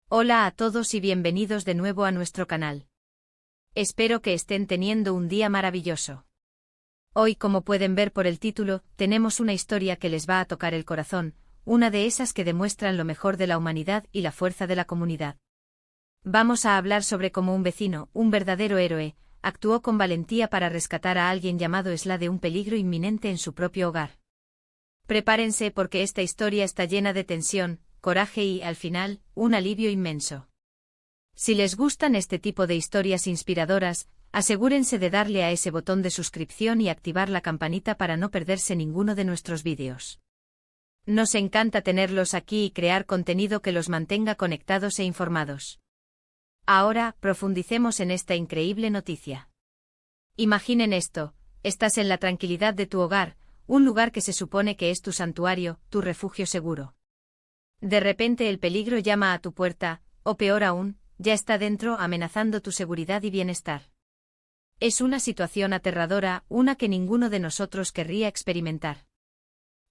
Hola a todos y bienvenidos de nuevo a nuestro canal. Espero que estén teniendo un día maravilloso. Hoy, como pueden ver por el título, tenemos una historia que les va a tocar el corazón, una de esas que demuestran lo mejor de la humanidad y la fuerza de la comunidad. Vamos a hablar sobre cómo un vecino, un verdadero héroe, actuó con valentía para rescatar a alguien llamado Esla de un peligro inminente en su propio hogar. Prepárense porque esta historia está llena de tensión, coraje y, al final, un alivio inmenso. Si les gustan este tipo de historias inspiradoras, asegúrense de darle a ese botón de suscripción y activar la campanita para no perderse ninguno de nuestros vídeos. Nos encanta tenerlos aquí y crear contenido que los mantenga conectados e informados. Ahora, profundicemos en esta increíble noticia. Imaginen esto: estás en la tranquilidad de tu hogar, un lugar que se supone que es tu santuario, tu refugio seguro. De repente el peligro llama a tu puerta, o peor aún, ya está dentro amenazando tu seguridad y bienestar. Es una situación aterradora, una que ninguno de nosotros querría experimentar.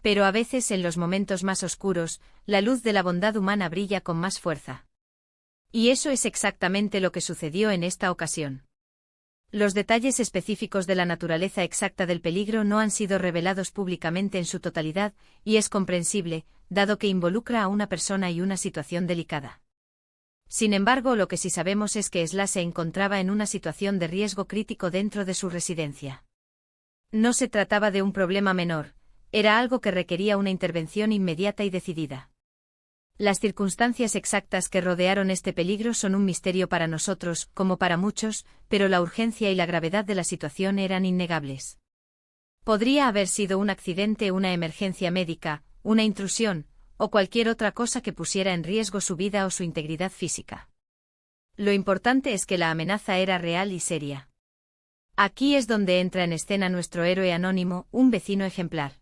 Pero a veces en los momentos más oscuros, la luz de la bondad humana brilla con más fuerza. Y eso es exactamente lo que sucedió en esta ocasión. Los detalles específicos de la naturaleza exacta del peligro no han sido revelados públicamente en su totalidad, y es comprensible, dado que involucra a una persona y una situación delicada. Sin embargo, lo que sí sabemos es que Esla se encontraba en una situación de riesgo crítico dentro de su residencia. No se trataba de un problema menor, era algo que requería una intervención inmediata y decidida. Las circunstancias exactas que rodearon este peligro son un misterio para nosotros, como para muchos, pero la urgencia y la gravedad de la situación eran innegables. Podría haber sido un accidente, una emergencia médica, una intrusión, o cualquier otra cosa que pusiera en riesgo su vida o su integridad física. Lo importante es que la amenaza era real y seria. Aquí es donde entra en escena nuestro héroe anónimo, un vecino ejemplar.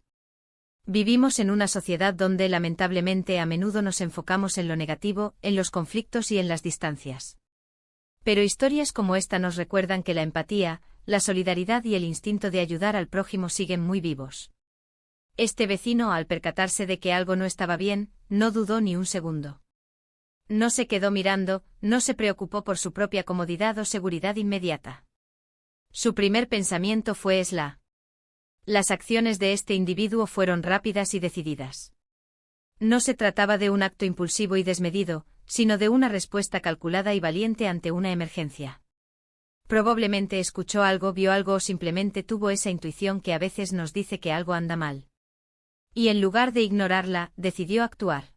Vivimos en una sociedad donde lamentablemente a menudo nos enfocamos en lo negativo, en los conflictos y en las distancias. Pero historias como esta nos recuerdan que la empatía, la solidaridad y el instinto de ayudar al prójimo siguen muy vivos. Este vecino, al percatarse de que algo no estaba bien, no dudó ni un segundo. No se quedó mirando, no se preocupó por su propia comodidad o seguridad inmediata. Su primer pensamiento fue Esla. Las acciones de este individuo fueron rápidas y decididas. No se trataba de un acto impulsivo y desmedido, sino de una respuesta calculada y valiente ante una emergencia. Probablemente escuchó algo, vio algo o simplemente tuvo esa intuición que a veces nos dice que algo anda mal. Y en lugar de ignorarla, decidió actuar.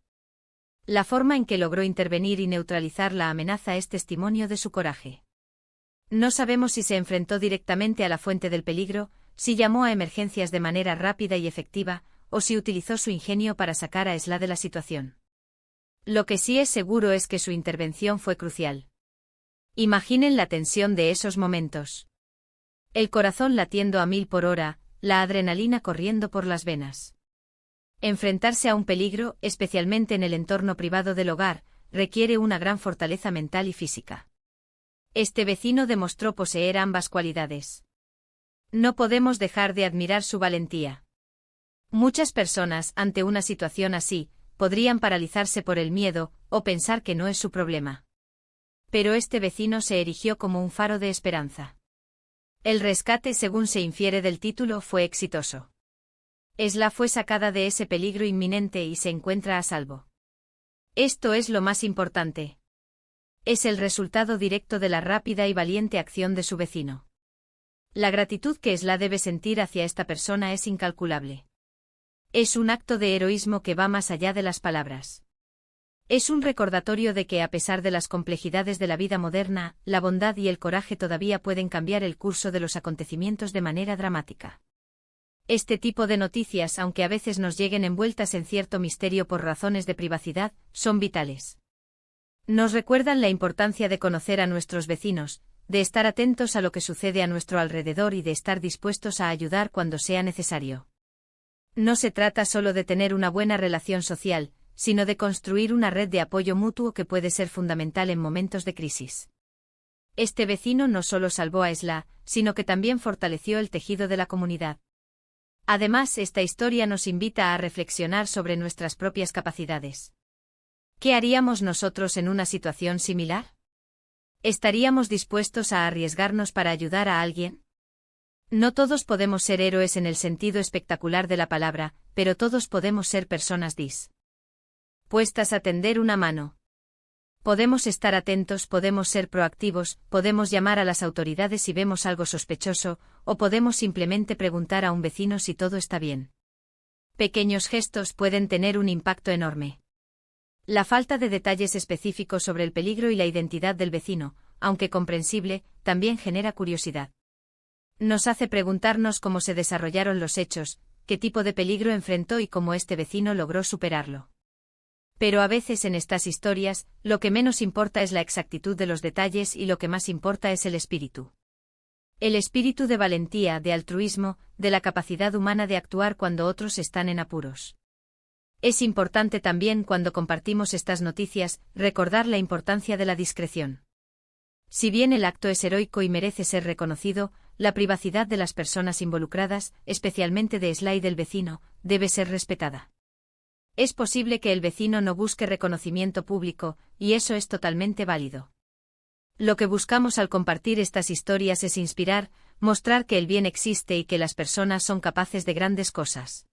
La forma en que logró intervenir y neutralizar la amenaza es testimonio de su coraje. No sabemos si se enfrentó directamente a la fuente del peligro, si llamó a emergencias de manera rápida y efectiva, o si utilizó su ingenio para sacar a Esla de la situación. Lo que sí es seguro es que su intervención fue crucial. Imaginen la tensión de esos momentos. El corazón latiendo a 1000 por hora, la adrenalina corriendo por las venas. Enfrentarse a un peligro, especialmente en el entorno privado del hogar, requiere una gran fortaleza mental y física. Este vecino demostró poseer ambas cualidades. No podemos dejar de admirar su valentía. Muchas personas, ante una situación así, podrían paralizarse por el miedo, o pensar que no es su problema. Pero este vecino se erigió como un faro de esperanza. El rescate, según se infiere del título, fue exitoso. Esla fue sacada de ese peligro inminente y se encuentra a salvo. Esto es lo más importante. Es el resultado directo de la rápida y valiente acción de su vecino. La gratitud que Esla debe sentir hacia esta persona es incalculable. Es un acto de heroísmo que va más allá de las palabras. Es un recordatorio de que a pesar de las complejidades de la vida moderna, la bondad y el coraje todavía pueden cambiar el curso de los acontecimientos de manera dramática. Este tipo de noticias, aunque a veces nos lleguen envueltas en cierto misterio por razones de privacidad, son vitales. Nos recuerdan la importancia de conocer a nuestros vecinos, de estar atentos a lo que sucede a nuestro alrededor y de estar dispuestos a ayudar cuando sea necesario. No se trata solo de tener una buena relación social, sino de construir una red de apoyo mutuo que puede ser fundamental en momentos de crisis. Este vecino no solo salvó a Esla, sino que también fortaleció el tejido de la comunidad. Además, esta historia nos invita a reflexionar sobre nuestras propias capacidades. ¿Qué haríamos nosotros en una situación similar? ¿Estaríamos dispuestos a arriesgarnos para ayudar a alguien? No todos podemos ser héroes en el sentido espectacular de la palabra, pero todos podemos ser personas dispuestas a tender una mano. Podemos estar atentos, podemos ser proactivos, podemos llamar a las autoridades si vemos algo sospechoso, o podemos simplemente preguntar a un vecino si todo está bien. Pequeños gestos pueden tener un impacto enorme. La falta de detalles específicos sobre el peligro y la identidad del vecino, aunque comprensible, también genera curiosidad. Nos hace preguntarnos cómo se desarrollaron los hechos, qué tipo de peligro enfrentó y cómo este vecino logró superarlo. Pero a veces en estas historias, lo que menos importa es la exactitud de los detalles y lo que más importa es el espíritu. El espíritu de valentía, de altruismo, de la capacidad humana de actuar cuando otros están en apuros. Es importante también cuando compartimos estas noticias, recordar la importancia de la discreción. Si bien el acto es heroico y merece ser reconocido, la privacidad de las personas involucradas, especialmente de Sly y del vecino, debe ser respetada. Es posible que el vecino no busque reconocimiento público, y eso es totalmente válido. Lo que buscamos al compartir estas historias es inspirar, mostrar que el bien existe y que las personas son capaces de grandes cosas.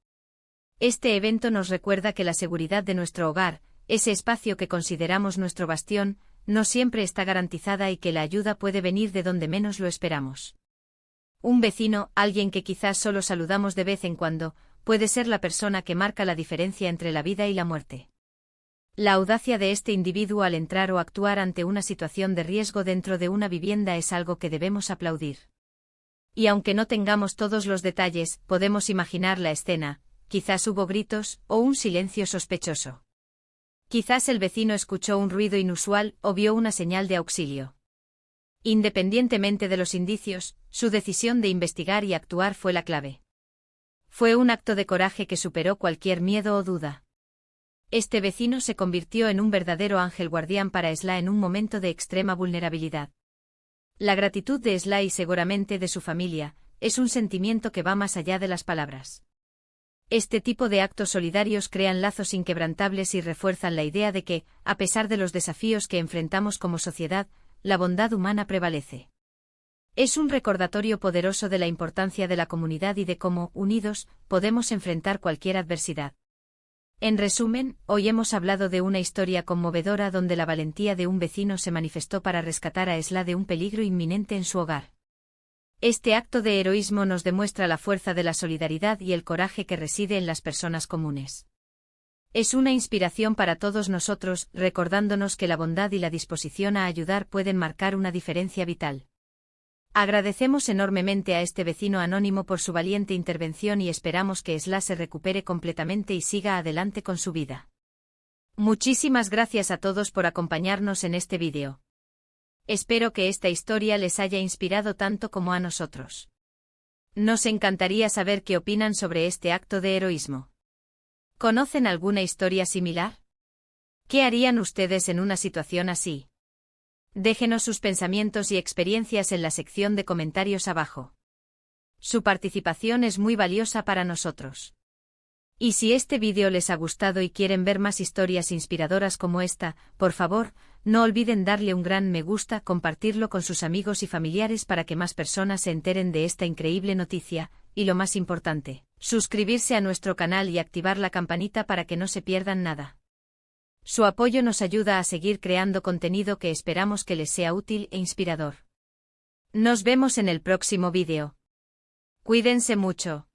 Este evento nos recuerda que la seguridad de nuestro hogar, ese espacio que consideramos nuestro bastión, no siempre está garantizada y que la ayuda puede venir de donde menos lo esperamos. Un vecino, alguien que quizás solo saludamos de vez en cuando, puede ser la persona que marca la diferencia entre la vida y la muerte. La audacia de este individuo al entrar o actuar ante una situación de riesgo dentro de una vivienda es algo que debemos aplaudir. Y aunque no tengamos todos los detalles, podemos imaginar la escena, quizás hubo gritos o un silencio sospechoso. Quizás el vecino escuchó un ruido inusual o vio una señal de auxilio. Independientemente de los indicios, su decisión de investigar y actuar fue la clave. Fue un acto de coraje que superó cualquier miedo o duda. Este vecino se convirtió en un verdadero ángel guardián para Sly en un momento de extrema vulnerabilidad. La gratitud de Sly y seguramente de su familia, es un sentimiento que va más allá de las palabras. Este tipo de actos solidarios crean lazos inquebrantables y refuerzan la idea de que, a pesar de los desafíos que enfrentamos como sociedad, la bondad humana prevalece. Es un recordatorio poderoso de la importancia de la comunidad y de cómo, unidos, podemos enfrentar cualquier adversidad. En resumen, hoy hemos hablado de una historia conmovedora donde la valentía de un vecino se manifestó para rescatar a Sly de un peligro inminente en su hogar. Este acto de heroísmo nos demuestra la fuerza de la solidaridad y el coraje que reside en las personas comunes. Es una inspiración para todos nosotros, recordándonos que la bondad y la disposición a ayudar pueden marcar una diferencia vital. Agradecemos enormemente a este vecino anónimo por su valiente intervención y esperamos que Sly se recupere completamente y siga adelante con su vida. Muchísimas gracias a todos por acompañarnos en este vídeo. Espero que esta historia les haya inspirado tanto como a nosotros. Nos encantaría saber qué opinan sobre este acto de heroísmo. ¿Conocen alguna historia similar? ¿Qué harían ustedes en una situación así? Déjenos sus pensamientos y experiencias en la sección de comentarios abajo. Su participación es muy valiosa para nosotros. Y si este vídeo les ha gustado y quieren ver más historias inspiradoras como esta, por favor, no olviden darle un gran me gusta, compartirlo con sus amigos y familiares para que más personas se enteren de esta increíble noticia, y lo más importante, suscribirse a nuestro canal y activar la campanita para que no se pierdan nada. Su apoyo nos ayuda a seguir creando contenido que esperamos que les sea útil e inspirador. Nos vemos en el próximo vídeo. Cuídense mucho.